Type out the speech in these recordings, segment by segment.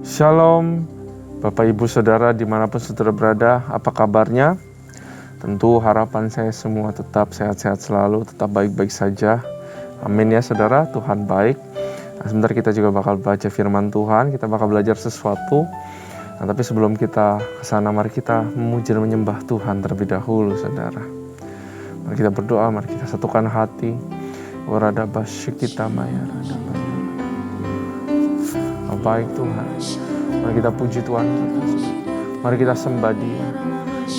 Shalom, Bapak Ibu Saudara dimanapun saudara berada, apa kabarnya? Tentu harapan saya semua tetap sehat-sehat selalu, tetap baik-baik saja. Amin ya saudara, Tuhan baik. Nah, sebentar kita juga bakal baca firman Tuhan, kita bakal belajar sesuatu. Nah, tapi sebelum kita kesana, mari kita memuji dan menyembah Tuhan terlebih dahulu saudara. Mari kita berdoa, mari kita satukan hati. Warada basyik kita maya rada maya. Baik Tuhan, mari kita puji Tuhan kita. Mari kita sembah Dia.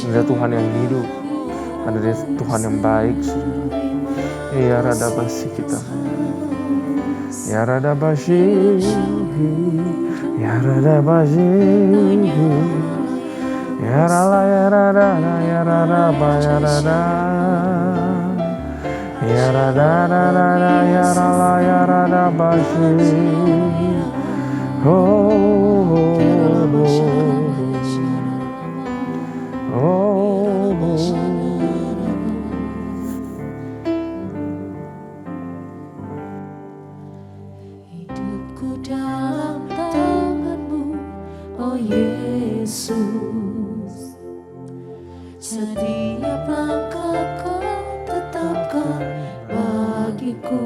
Ada Tuhan yang hidup, ada Tuhan yang baik. Ya rada basi kita, ya rada basi, ya rada basi, ya rala ya rada ya rada ya rada, ya rada rada ya rala ya rada basi. Hidupku dalam tangan-Mu, oh Yesus. Setiap langkah Kau tetapkan bagiku.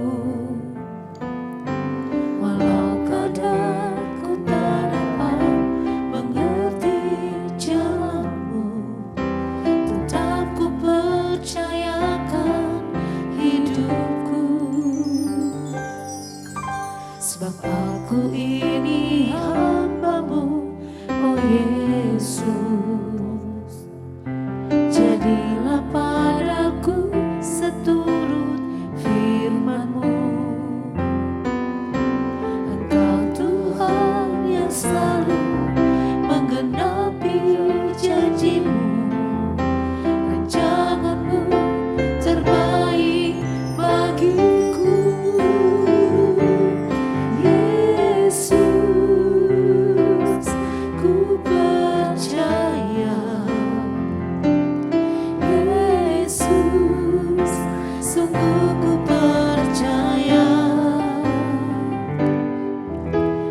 Walau kadang ku tak dapat mengerti jalan-Mu, tetap ku percayakan hidupku. Sebab aku ini hamba-Mu, oh Yesus. Jadilah padaku seturut firman-Mu. Engkau Tuhan yang selalu menggenapi janji-Mu. Rancangan-Mu terbaik bagiku. Yesus, ku percaya. Yesus, sungguh ku percaya.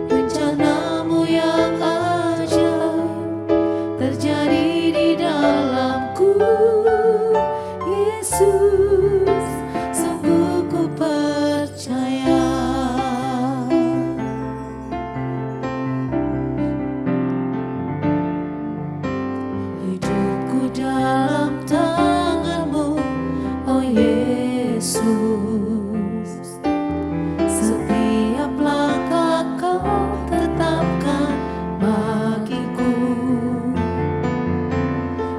Rencana-Mu yang ajaib terjadi di dalamku. Yesus, sungguh ku percaya. Hidupku dalam tangan-Mu, oh Yesus. Setiap langkah Kau tetapkan bagiku.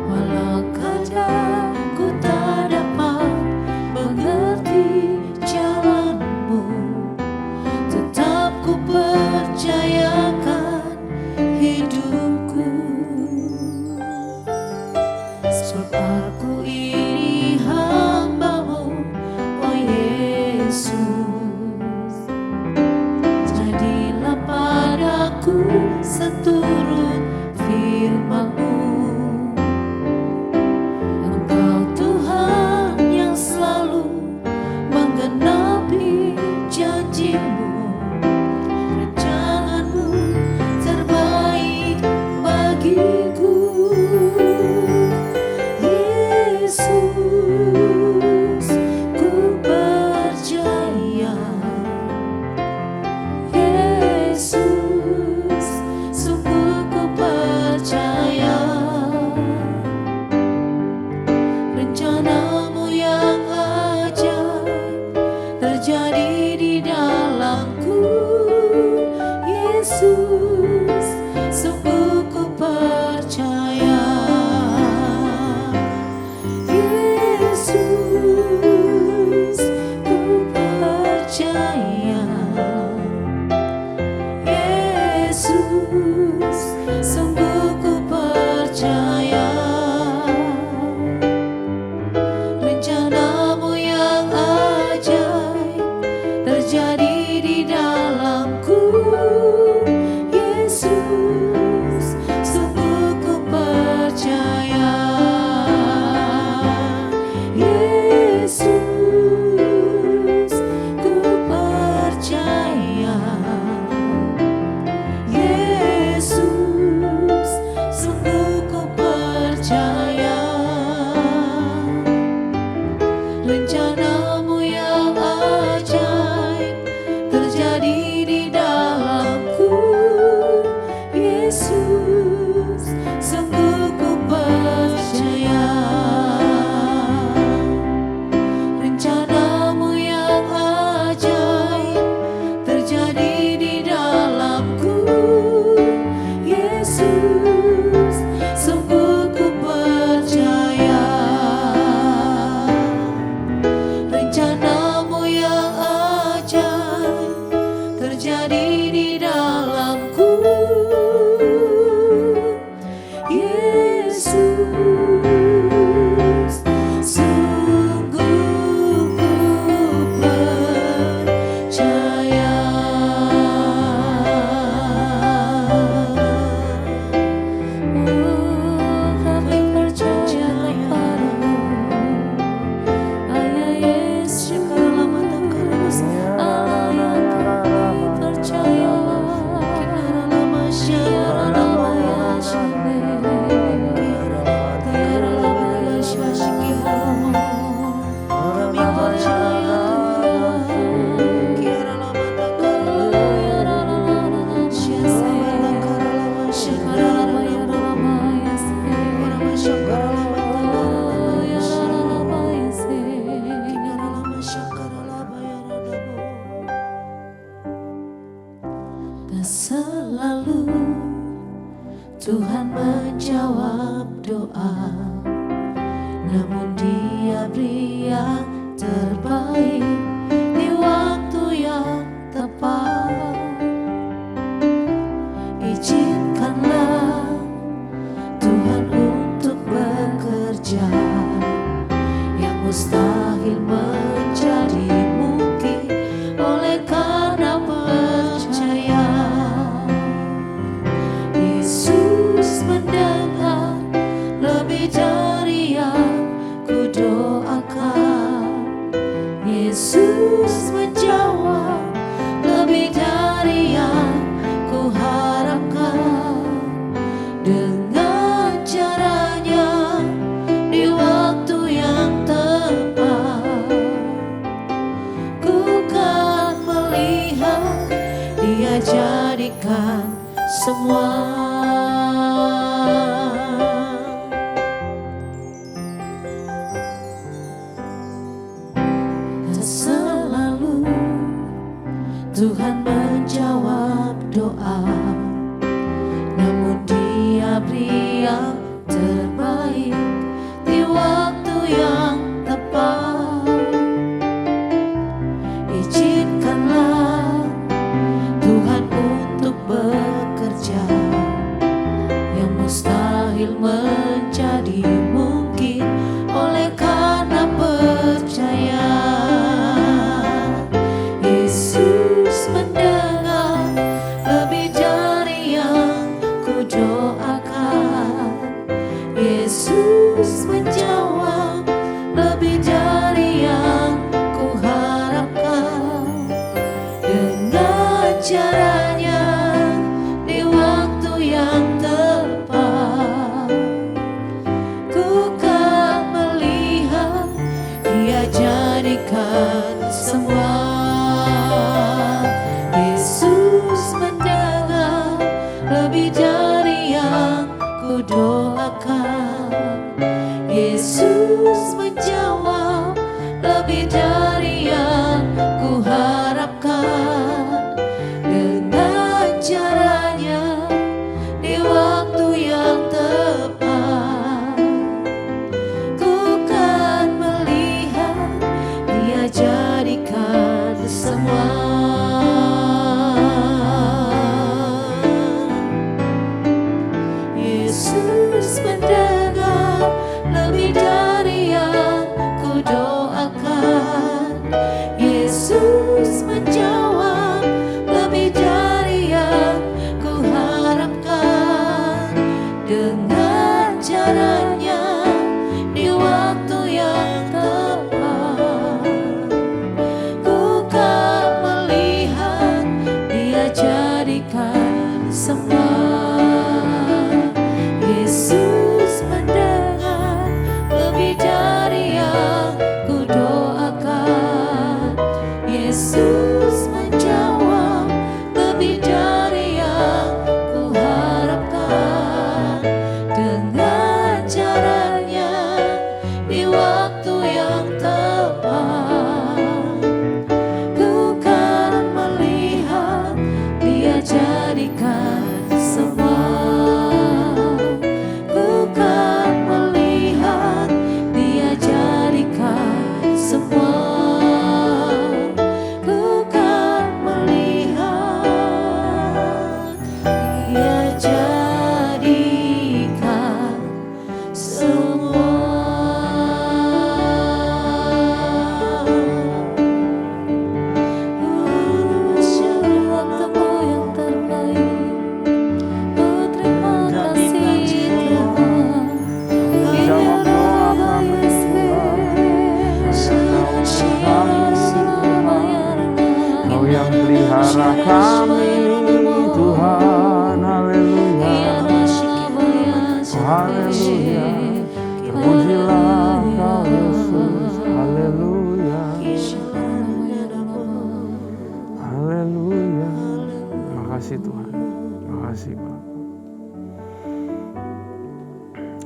Walau kadang ku tak dapat mengerti jalan-Mu, tetap ku percayakan hidupku. Sebab aku ini hamba-Mu, oh Yesus. Jadilah padaku seturut firman-Mu. Engkau Tuhan yang selalu menggenapi janji-Mu. Rancangan-Mu terbaik bagiku. Yesus, ku percaya. Yesus, sungguh ku percaya. Rencana-Mu yang ajaib terjadi di dalamku. Yesus, sungguh ku percaya. Yesus, ku percaya. Yesus, sungguh ku percaya. Rencana-Mu yang ajaib terjadi di dalamku. Yesus, sungguh ku percaya. Yesus, ku percaya. Yesus, selalu Tuhan menjawab doa, namun Dia beri yang terbaik di waktu yang tepat. Izinkanlah Tuhan untuk bekerja, yang mustahil menjadi mungkin oleh karena percaya. Yesus mendengar lebih dari yang ku doakan. Yesus menjawab lebih dari yang ku harapkan. Dengan caranya di waktu yang tepat, ku kan melihat Dia jadikan semua. Tak selalu Tuhan menjawab doa, namun Dia beri yang terbaik di waktu yang tepat. Izinkanlah Tuhan untuk bekerja, yang mustahil menjadi mungkin oleh karena percaya. Yesus mendengar lebih dari yang ku doakan. Yesus menjawab lebih dari yang ku harapkan. Dengan caranya di waktu yang tepat, ku kan melihat Dia jadikan semua. Yesus mendengar lebih dari yang ku doakan. Yesus menjawab lebih dari yang ku harapkan. Dengan caranya di waktu yang tepat, ku kan melihat Dia jadikan semua. Yesus mendengar lebih dari yang ku doakan. Yesus menjawab lebih dari yang ku harapkan. Dengan caranya di waktu yang tepat, ku kan melihat Dia jadikan semua. Yesus mendengar lebih dari yang ku doakan. Yesus menjawab lebih dari yang ku harapkan. Dengan caranya di waktu yang tepat, ku kan melihat Dia jadikan semua. Ku kan melihat Dia jadikan semua. Ku kan melihat Dia jadikan semua. Waktumu yang terbaik. Oh, terima kasih Tuhan. Jawab doa kami Tuhan. Kau yang pelihara kami Tuhan. Haleluya. Haleluya. Terpujilah Kau Yesus. Haleluya. Haleluya. Terima kasih Tuhan. Terima kasih Bapa.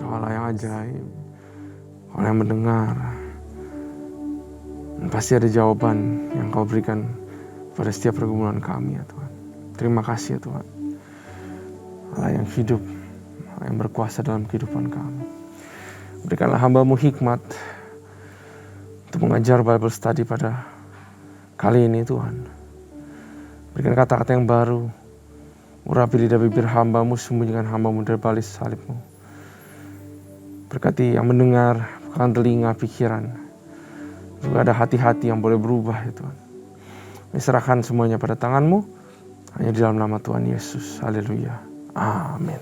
Allah yang ajaib, Allah yang mendengar, dan pasti ada jawaban yang Kau berikan pada setiap pergumulan kami ya Tuhan. Terima kasih ya Tuhan. Allah yang hidup, Allah yang berkuasa dalam kehidupan kami. Berikanlah hamba-Mu hikmat untuk mengajar Bible study pada kali ini Tuhan. Berikan kata-kata yang baru, urapi lidah bibir hamba-Mu, sembunyikan hamba-Mu dari balik salib-Mu. Berkati yang mendengar, bukakan telinga, pikiran. Juga ada hati-hati yang boleh berubah ya Tuhan. Kami serahkan semuanya pada tangan-Mu, hanya di dalam nama Tuhan Yesus. Haleluya. Amin.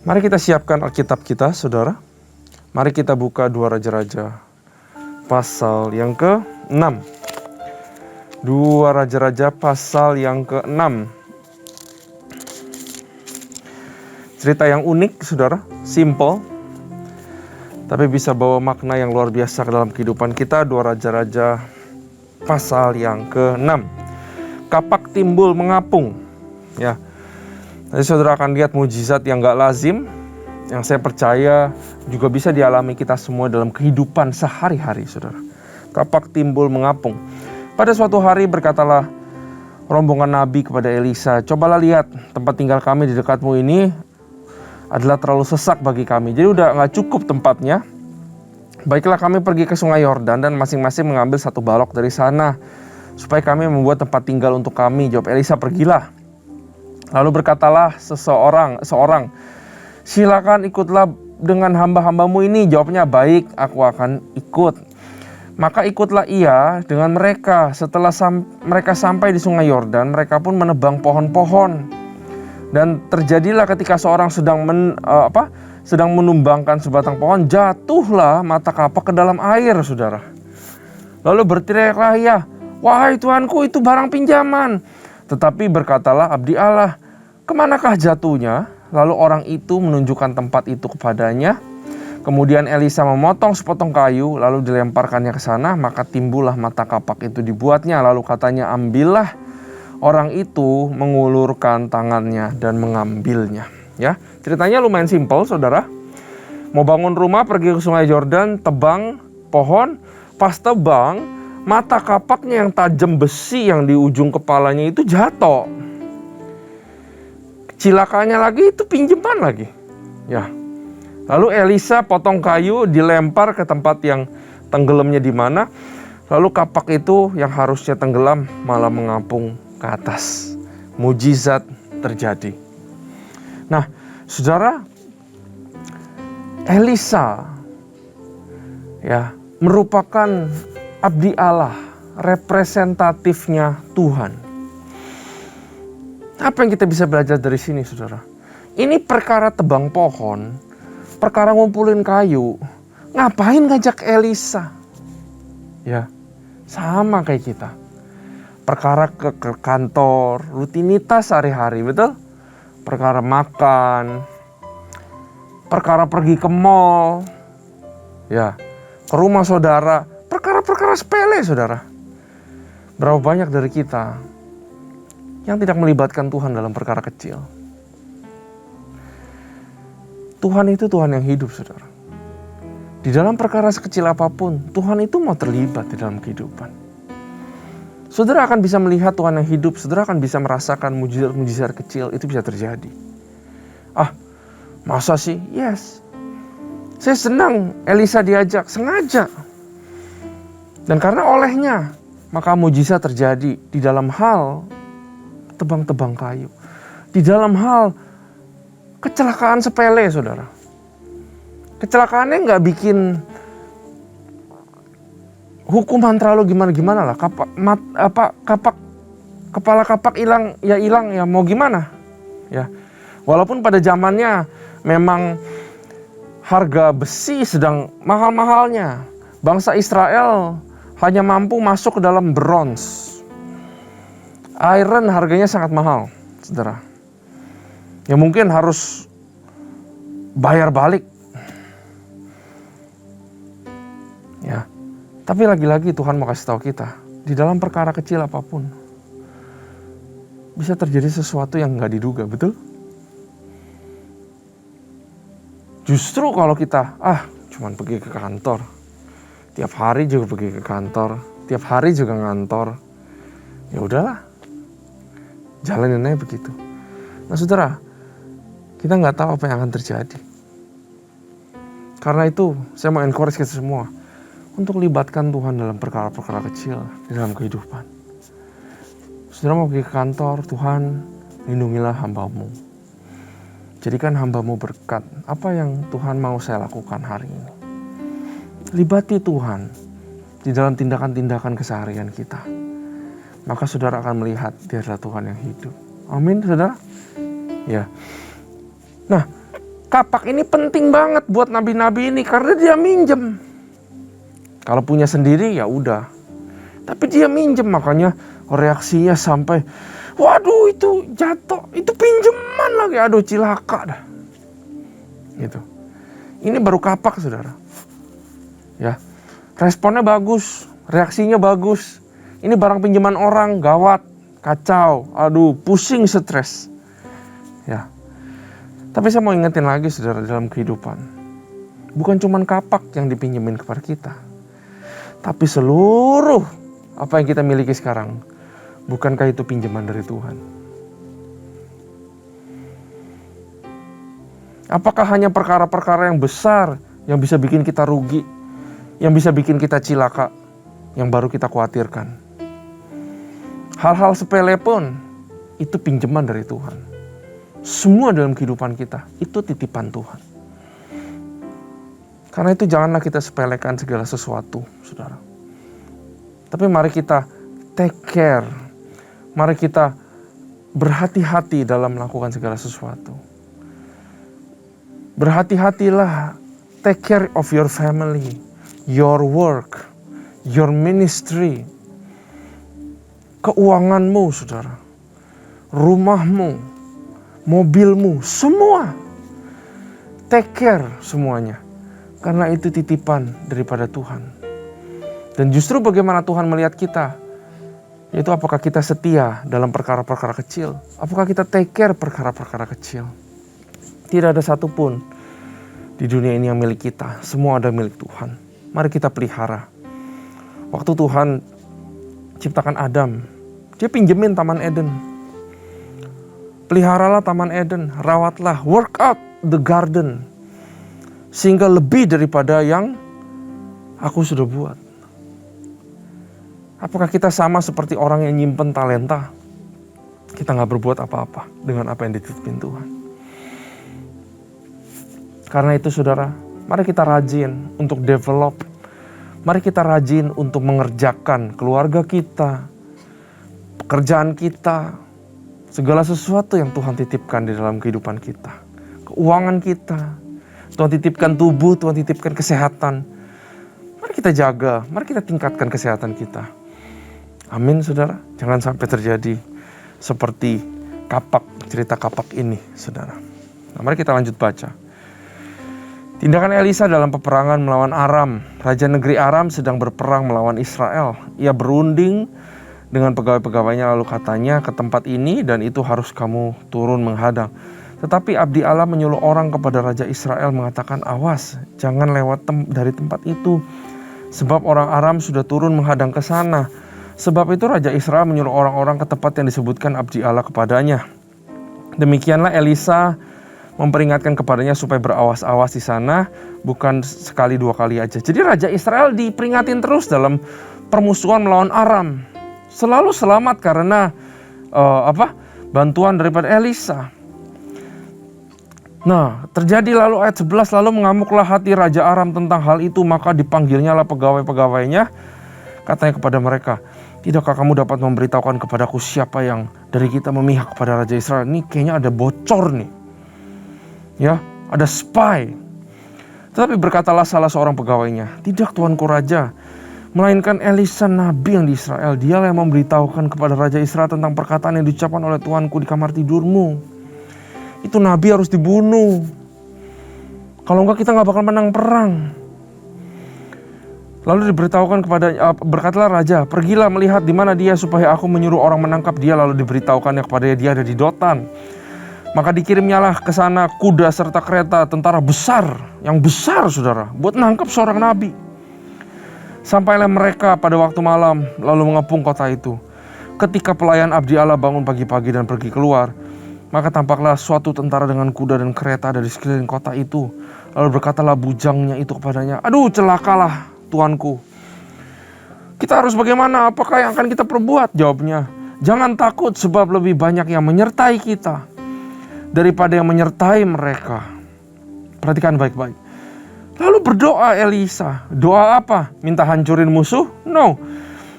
Mari kita siapkan Alkitab kita, saudara. Mari kita buka 2 Raja-Raja pasal yang ke-6. 2 Raja-Raja pasal yang ke-6. Cerita yang unik, saudara, simple, tapi bisa bawa makna yang luar biasa ke dalam kehidupan kita. 2 Raja-Raja pasal yang ke-6. Kapak timbul mengapung. Ya, nanti saudara akan lihat mujizat yang gak lazim, yang saya percaya juga bisa dialami kita semua dalam kehidupan sehari-hari, saudara. Kapak timbul mengapung. Pada suatu hari berkatalah rombongan nabi kepada Elisa, cobalah lihat tempat tinggal kami di dekatmu ini adalah terlalu sesak bagi kami. Jadi udah gak cukup tempatnya. Baiklah kami pergi ke sungai Yordan dan masing-masing mengambil 1 balok dari sana, supaya kami membuat tempat tinggal untuk kami. Jawab Elisa, pergilah. Lalu berkatalah seorang, silakan ikutlah dengan hamba-hambamu ini. Jawabnya, baik, aku akan ikut. Maka ikutlah ia dengan mereka. Setelah mereka sampai di sungai Yordan, mereka pun menebang pohon-pohon. Dan terjadilah ketika seorang sedang menumbangkan sebatang pohon, jatuhlah mata kapak ke dalam air, saudara. Lalu berteriaklah ia, wahai Tuanku, itu barang pinjaman. Tetapi berkatalah abdi Allah, kemanakah jatuhnya? Lalu orang itu menunjukkan tempat itu kepadanya. Kemudian Elisa memotong sepotong kayu, lalu dilemparkannya ke sana, maka timbullah mata kapak itu dibuatnya. Lalu katanya, ambillah. Orang itu mengulurkan tangannya dan mengambilnya. Ya, ceritanya lumayan simpel, saudara. Mau bangun rumah, pergi ke sungai Yordan, tebang pohon. Pas tebang, mata kapaknya yang tajam besi yang di ujung kepalanya itu jatuh. Cilakanya lagi itu pinjaman lagi. Ya. Lalu Elisa potong kayu, dilempar ke tempat yang tenggelamnya di mana. Lalu kapak itu yang harusnya tenggelam malah mengapung ke atas. Mujizat terjadi. Nah, saudara, Elisa ya merupakan abdi Allah, representatifnya Tuhan. Apa yang kita bisa belajar dari sini, saudara? Ini perkara tebang pohon, perkara ngumpulin kayu, ngapain ngajak Elisa? Ya, sama kayak kita. Perkara ke kantor, rutinitas sehari-hari, betul? Perkara makan, perkara pergi ke mall, ya, ke rumah saudara, perkara-perkara sepele, saudara. Berapa banyak dari kita yang tidak melibatkan Tuhan dalam perkara kecil? Tuhan itu Tuhan yang hidup, saudara. Di dalam perkara sekecil apapun, Tuhan itu mau terlibat di dalam kehidupan. Saudara akan bisa melihat Tuhan yang hidup, saudara akan bisa merasakan mujizat-mujizat kecil, itu bisa terjadi. Ah, masa sih? Yes. Saya senang Elisa diajak, sengaja. Dan karena olehnya, maka mujizat terjadi di dalam hal tebang-tebang kayu. Di dalam hal kecelakaan sepele, saudara. Kecelakaannya nggak bikin hukuman terlalu gimana-gimana lah. Kepala kapak hilang ya mau gimana? Ya. Walaupun pada zamannya memang harga besi sedang mahal-mahalnya. Bangsa Israel hanya mampu masuk ke dalam bronze. Iron harganya sangat mahal, saudara. Ya mungkin harus bayar balik. Ya. Tapi lagi-lagi Tuhan mau kasih tahu kita, di dalam perkara kecil apapun, bisa terjadi sesuatu yang nggak diduga, betul? Justru kalau kita, cuman pergi ke kantor, tiap hari juga pergi ke kantor, tiap hari juga ngantor, ya udahlah, jalanin aja begitu. Nah saudara, kita nggak tahu apa yang akan terjadi. Karena itu saya mau encourage kita semua untuk libatkan Tuhan dalam perkara-perkara kecil di dalam kehidupan. Saudara mau pergi ke kantor, Tuhan lindungilah hamba-Mu. Jadikan hamba-Mu berkat. Apa yang Tuhan mau saya lakukan hari ini? Libati Tuhan di dalam tindakan-tindakan keseharian kita. Maka saudara akan melihat Dia adalah Tuhan yang hidup. Amin saudara. Ya. Nah, kapak ini penting banget buat nabi-nabi ini karena dia minjem. Kalau punya sendiri ya udah. Tapi dia minjem, makanya reaksinya sampai, waduh itu jatuh, itu pinjaman lagi, aduh cilaka dah. Gitu. Ini baru kapak saudara. Ya, responnya bagus, reaksinya bagus. Ini barang pinjaman orang, gawat, kacau, aduh pusing, stres. Ya. Tapi saya mau ingetin lagi saudara dalam kehidupan. Bukan cuma kapak yang dipinjemin kepada kita. Tapi seluruh apa yang kita miliki sekarang. Bukankah itu pinjaman dari Tuhan? Apakah hanya perkara-perkara yang besar yang bisa bikin kita rugi? Yang bisa bikin kita cilaka? Yang baru kita khawatirkan? Hal-hal sepele pun itu pinjaman dari Tuhan. Semua dalam kehidupan kita itu titipan Tuhan. Karena itu janganlah kita sepelekan segala sesuatu, saudara. Tapi mari kita take care. Mari kita berhati-hati dalam melakukan segala sesuatu. Berhati-hatilah, take care of your family, your work, your ministry, keuanganmu, saudara, rumahmu, mobilmu, semua. Take care semuanya. Karena itu titipan daripada Tuhan. Dan justru bagaimana Tuhan melihat kita, yaitu apakah kita setia dalam perkara-perkara kecil, apakah kita take care perkara-perkara kecil. Tidak ada satupun di dunia ini yang milik kita, semua ada milik Tuhan. Mari kita pelihara. Waktu Tuhan ciptakan Adam, Dia pinjemin Taman Eden. Peliharalah Taman Eden, rawatlah, work out the garden. Sehingga lebih daripada yang aku sudah buat. Apakah kita sama seperti orang yang nyimpen talenta? Kita gak berbuat apa-apa dengan apa yang dititipin Tuhan. Karena itu saudara, mari kita rajin untuk develop. Mari kita rajin untuk mengerjakan keluarga kita, pekerjaan kita, segala sesuatu yang Tuhan titipkan di dalam kehidupan kita. Keuangan kita, Tuhan titipkan tubuh, Tuhan titipkan kesehatan. Mari kita jaga, mari kita tingkatkan kesehatan kita. Amin saudara, jangan sampai terjadi seperti cerita kapak ini saudara. Nah, mari kita lanjut baca. Tindakan Elisa dalam peperangan melawan Aram. Raja negeri Aram sedang berperang melawan Israel. Ia berunding dengan pegawai-pegawainya lalu katanya, ke tempat ini dan itu harus kamu turun menghadang. Tetapi abdi Allah menyuruh orang kepada Raja Israel mengatakan, awas, jangan lewat dari tempat itu. Sebab orang Aram sudah turun menghadang ke sana. Sebab itu Raja Israel menyuruh orang-orang ke tempat yang disebutkan abdi Allah kepadanya. Demikianlah Elisa memperingatkan kepadanya supaya berawas-awas di sana, bukan sekali dua kali aja. Jadi Raja Israel diperingatin terus dalam permusuhan melawan Aram. Selalu selamat karena bantuan daripada Elisa. Nah, terjadi lalu ayat 11, lalu mengamuklah hati Raja Aram tentang hal itu, maka dipanggilnyalah pegawai-pegawainya, katanya kepada mereka, tidakkah kamu dapat memberitahukan kepadaku siapa yang dari kita memihak kepada Raja Israel? Ini kayaknya ada bocor nih. Ya, ada spy. Tetapi berkatalah salah seorang pegawainya, tidak tuanku Raja, melainkan Elisa nabi yang di Israel. Dialah yang memberitahukan kepada Raja Israel tentang perkataan yang diucapkan oleh tuanku di kamar tidurmu. Itu nabi harus dibunuh. Kalau enggak kita gak bakal menang perang. Lalu diberitahukan berkatalah raja, pergilah melihat di mana dia supaya aku menyuruh orang menangkap dia. Lalu diberitahukannya kepada dia ada di Dotan. Maka dikirimnyalah ke sana kuda serta kereta tentara besar, yang besar saudara, buat nangkap seorang nabi. Sampailah mereka pada waktu malam lalu mengepung kota itu. Ketika pelayan abdi Allah bangun pagi-pagi dan pergi keluar, Maka tampaklah suatu tentara dengan kuda dan kereta dari sekeliling kota itu. Lalu berkatalah bujangnya itu kepadanya, "Aduh, celakalah tuanku. Kita harus bagaimana? Apakah yang akan kita perbuat?" Jawabnya, "Jangan takut, sebab lebih banyak yang menyertai kita daripada yang menyertai mereka." Perhatikan baik-baik. Lalu berdoa Elisa. Doa apa? Minta hancurin musuh? No.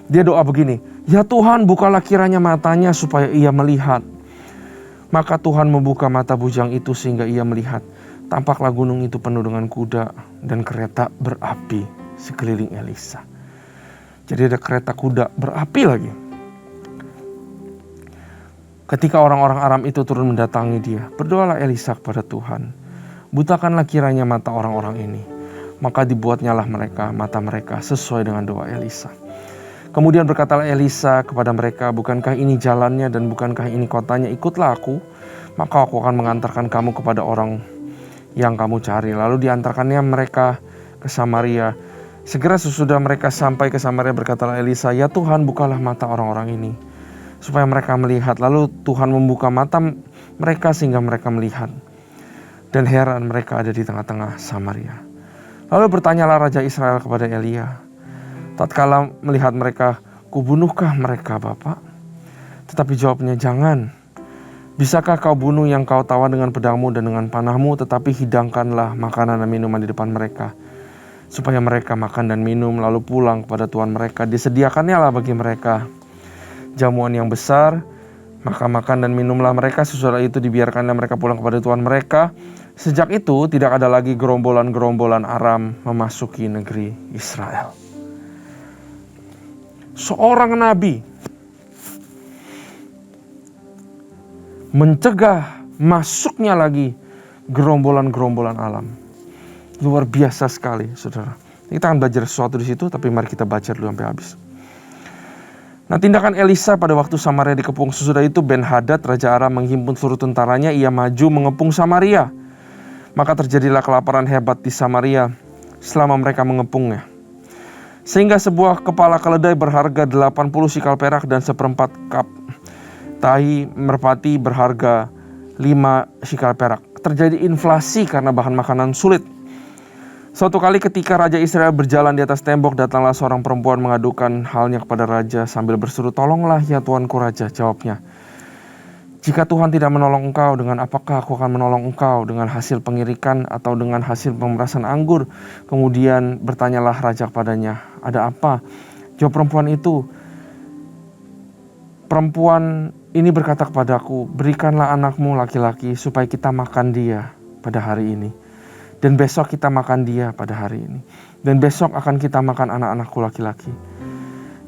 Dia doa begini, "Ya Tuhan, bukalah kiranya matanya supaya ia melihat." Maka Tuhan membuka mata bujang itu sehingga ia melihat. Tampaklah gunung itu penuh dengan kuda dan kereta berapi sekeliling Elisa. Jadi ada kereta kuda berapi lagi. Ketika orang-orang Aram itu turun mendatangi dia, berdoalah Elisa kepada Tuhan, "Butakanlah kiranya mata orang-orang ini." Maka dibuatnyalah mata mereka sesuai dengan doa Elisa. Kemudian berkatalah Elisa kepada mereka, "Bukankah ini jalannya dan bukankah ini kotanya? Ikutlah aku, maka aku akan mengantarkan kamu kepada orang yang kamu cari." Lalu diantarkannya mereka ke Samaria. Segera sesudah mereka sampai ke Samaria, berkatalah Elisa, "Ya Tuhan, bukalah mata orang-orang ini supaya mereka melihat." Lalu Tuhan membuka mata mereka sehingga mereka melihat. Dan heran, mereka ada di tengah-tengah Samaria. Lalu bertanyalah Raja Israel kepada Elia, tatkala melihat mereka, "Kubunuhkah mereka, Bapak?" Tetapi jawabnya, "Jangan. Bisakah kau bunuh yang kau tawan dengan pedangmu dan dengan panahmu? Tetapi hidangkanlah makanan dan minuman di depan mereka, supaya mereka makan dan minum, lalu pulang kepada tuan mereka. Disediakannya lah bagi mereka jamuan yang besar, maka makan dan minumlah mereka. Sesudah itu dibiarkanlah mereka pulang kepada tuan mereka. Sejak itu tidak ada lagi gerombolan-gerombolan Aram memasuki negeri Israel." Seorang nabi mencegah masuknya lagi gerombolan-gerombolan alam. Luar biasa sekali, saudara. Kita akan belajar sesuatu di situ, tapi mari kita baca dulu sampai habis. Nah, tindakan Elisa pada waktu Samaria dikepung. Sesudah itu Ben-Hadad, Raja Aram, menghimpun seluruh tentaranya. Ia maju mengepung Samaria. Maka terjadilah kelaparan hebat di Samaria selama mereka mengepungnya. Sehingga sebuah kepala keledai berharga 80 sikal perak dan seperempat kap tahi merpati berharga 5 sikal perak. Terjadi inflasi karena bahan makanan sulit. Suatu kali ketika Raja Israel berjalan di atas tembok, datanglah seorang perempuan mengadukan halnya kepada raja sambil berseru, "Tolonglah ya tuanku raja." Jawabnya, "Jika Tuhan tidak menolong engkau, dengan apakah aku akan menolong engkau? Dengan hasil pengirikan atau dengan hasil pemerasan anggur?" Kemudian bertanyalah raja kepadanya, "Ada apa?" Jawab perempuan itu, "Perempuan ini berkata kepadaku, berikanlah anakmu laki-laki supaya kita makan dia pada hari ini. Dan besok kita makan dia pada hari ini. Dan besok akan kita makan anak-anakku laki-laki.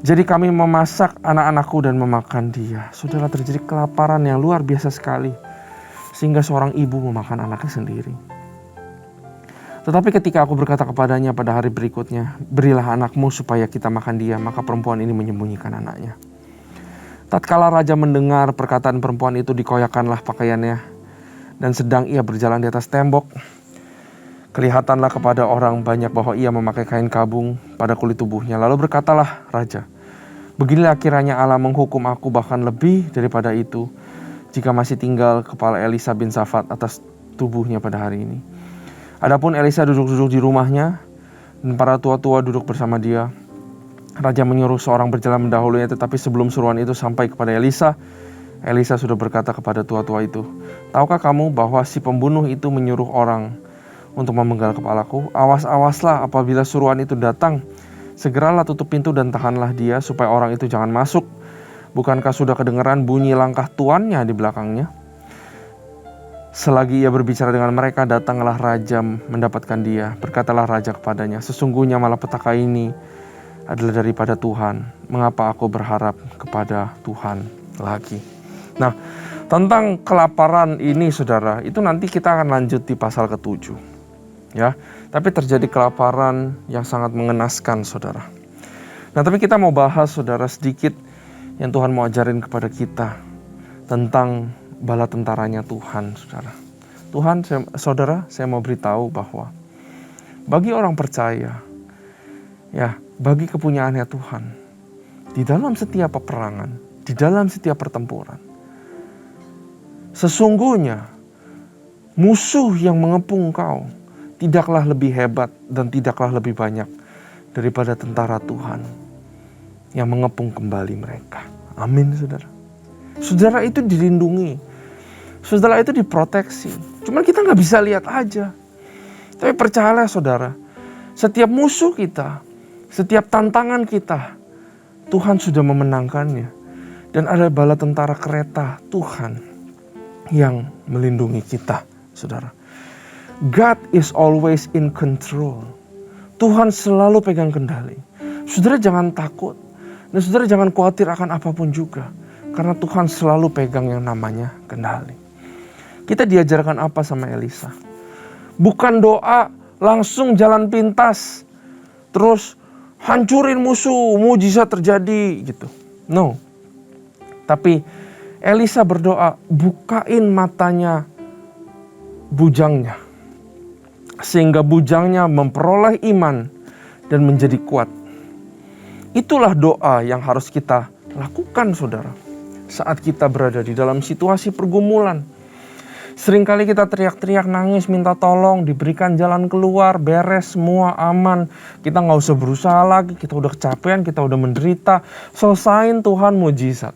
Jadi kami memasak anak-anakku dan memakan dia." Saudara, terjadi kelaparan yang luar biasa sekali. Sehingga seorang ibu memakan anaknya sendiri. Tetapi ketika aku berkata kepadanya pada hari berikutnya, "Berilah anakmu supaya kita makan dia," maka perempuan ini menyembunyikan anaknya. Tatkala raja mendengar perkataan perempuan itu, dikoyakkanlah pakaiannya. Dan sedang ia berjalan di atas tembok, kelihatanlah kepada orang banyak bahwa ia memakai kain kabung pada kulit tubuhnya. Lalu berkatalah raja, "Beginilah kiranya Allah menghukum aku bahkan lebih daripada itu, jika masih tinggal kepala Elisa bin Safat atas tubuhnya pada hari ini." Adapun Elisa duduk-duduk di rumahnya, dan para tua-tua duduk bersama dia. Raja menyuruh seorang berjalan mendahulunya, tetapi sebelum suruhan itu sampai kepada Elisa, Elisa sudah berkata kepada tua-tua itu, "Tahukah kamu bahwa si pembunuh itu menyuruh orang untuk memenggal kepalaku? Awas-awaslah apabila suruhan itu datang. Segeralah tutup pintu dan tahanlah dia supaya orang itu jangan masuk. Bukankah sudah kedengaran bunyi langkah tuannya di belakangnya?" Selagi ia berbicara dengan mereka, datanglah raja mendapatkan dia. Berkatalah raja kepadanya, "Sesungguhnya malapetaka ini adalah daripada Tuhan. Mengapa aku berharap kepada Tuhan lagi?" Nah, tentang kelaparan ini, saudara, itu nanti kita akan lanjut di pasal ke-7. Ya, tapi terjadi kelaparan yang sangat mengenaskan, saudara. Nah, tapi kita mau bahas, saudara, sedikit yang Tuhan mau ajarin kepada kita tentang bala tentaranya Tuhan, saudara. Tuhan, saudara, saya mau beritahu bahwa bagi orang percaya, ya, bagi kepunyaannya Tuhan, di dalam setiap peperangan, di dalam setiap pertempuran, Sesungguhnya musuh yang mengepung kau tidaklah lebih hebat dan tidaklah lebih banyak daripada tentara Tuhan yang mengepung kembali mereka. Amin, saudara. Saudara itu dilindungi. Saudara itu diproteksi. Cuman kita nggak bisa lihat aja. Tapi percayalah saudara, setiap musuh kita, setiap tantangan kita, Tuhan sudah memenangkannya. Dan ada bala tentara kereta Tuhan yang melindungi kita, saudara. God is always in control. Tuhan selalu pegang kendali. Saudara jangan takut. Dan saudara jangan khawatir akan apapun juga. Karena Tuhan selalu pegang yang namanya kendali. Kita diajarkan apa sama Elisa? Bukan doa langsung jalan pintas. Terus hancurin musuh, mujizat terjadi gitu. No. Tapi Elisa berdoa, bukain matanya bujangnya. Sehingga bujangnya memperoleh iman dan menjadi kuat. Itulah doa yang harus kita lakukan, saudara. Saat kita berada di dalam situasi pergumulan. Seringkali kita teriak-teriak, nangis, minta tolong, diberikan jalan keluar, beres, semua aman. Kita gak usah berusaha lagi, kita udah kecapean, kita udah menderita. Selesain Tuhan mujizat.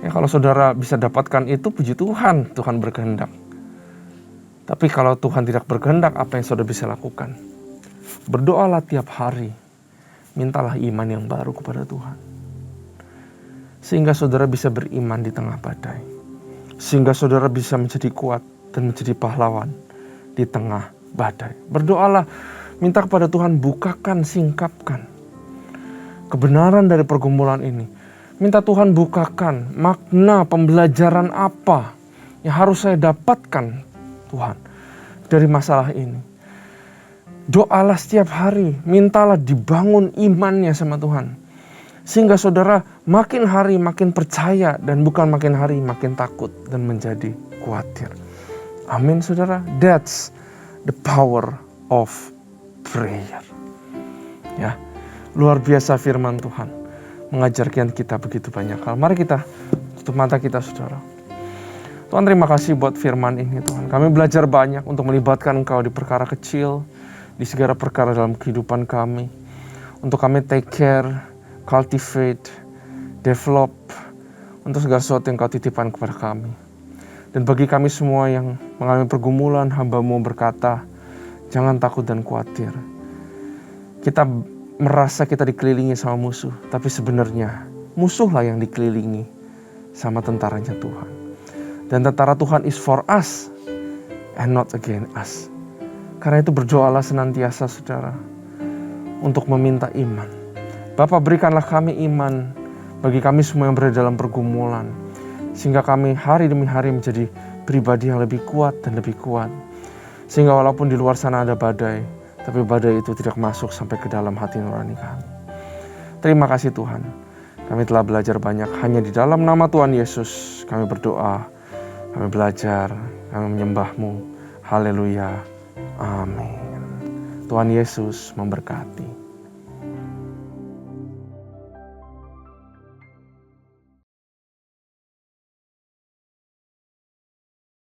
Ya kalau saudara bisa dapatkan itu, puji Tuhan, Tuhan berkehendak. Tapi kalau Tuhan tidak berkehendak, apa yang saudara bisa lakukan? Berdoalah tiap hari. Mintalah iman yang baru kepada Tuhan. Sehingga saudara bisa beriman di tengah badai. Sehingga saudara bisa menjadi kuat dan menjadi pahlawan di tengah badai. Berdoalah, minta kepada Tuhan bukakan, singkapkan kebenaran dari pergumulan ini. Minta Tuhan bukakan makna pembelajaran apa yang harus saya dapatkan Tuhan dari masalah ini. Doalah setiap hari, mintalah dibangun imannya sama Tuhan. Sehingga saudara makin hari makin percaya dan bukan makin hari makin takut dan menjadi khawatir. Amin, saudara. That's the power of prayer. Ya, luar biasa firman Tuhan mengajarkan kita begitu banyak hal. Mari kita tutup mata kita, saudara. Tuhan, terima kasih buat firman ini, Tuhan. Kami belajar banyak untuk melibatkan Engkau di perkara kecil, di segala perkara dalam kehidupan kami. Untuk kami take care, cultivate, develop untuk segala sesuatu yang Kau titipkan kepada kami. Dan bagi kami semua yang mengalami pergumulan, hamba-Mu berkata, jangan takut dan khawatir. Kita merasa kita dikelilingi sama musuh, tapi sebenarnya musuhlah yang dikelilingi sama tentaranya Tuhan. Dan tentara Tuhan is for us and not against us. Karena itu berdoalah senantiasa, saudara, untuk meminta iman. Bapa, berikanlah kami iman bagi kami semua yang berada dalam pergumulan. Sehingga kami hari demi hari menjadi pribadi yang lebih kuat dan lebih kuat. Sehingga walaupun di luar sana ada badai, tapi badai itu tidak masuk sampai ke dalam hati nurani kami. Terima kasih Tuhan. Kami telah belajar banyak hanya di dalam nama Tuhan Yesus. Kami berdoa, kami belajar, kami menyembah-Mu. Haleluya. Amin. Tuhan Yesus memberkati.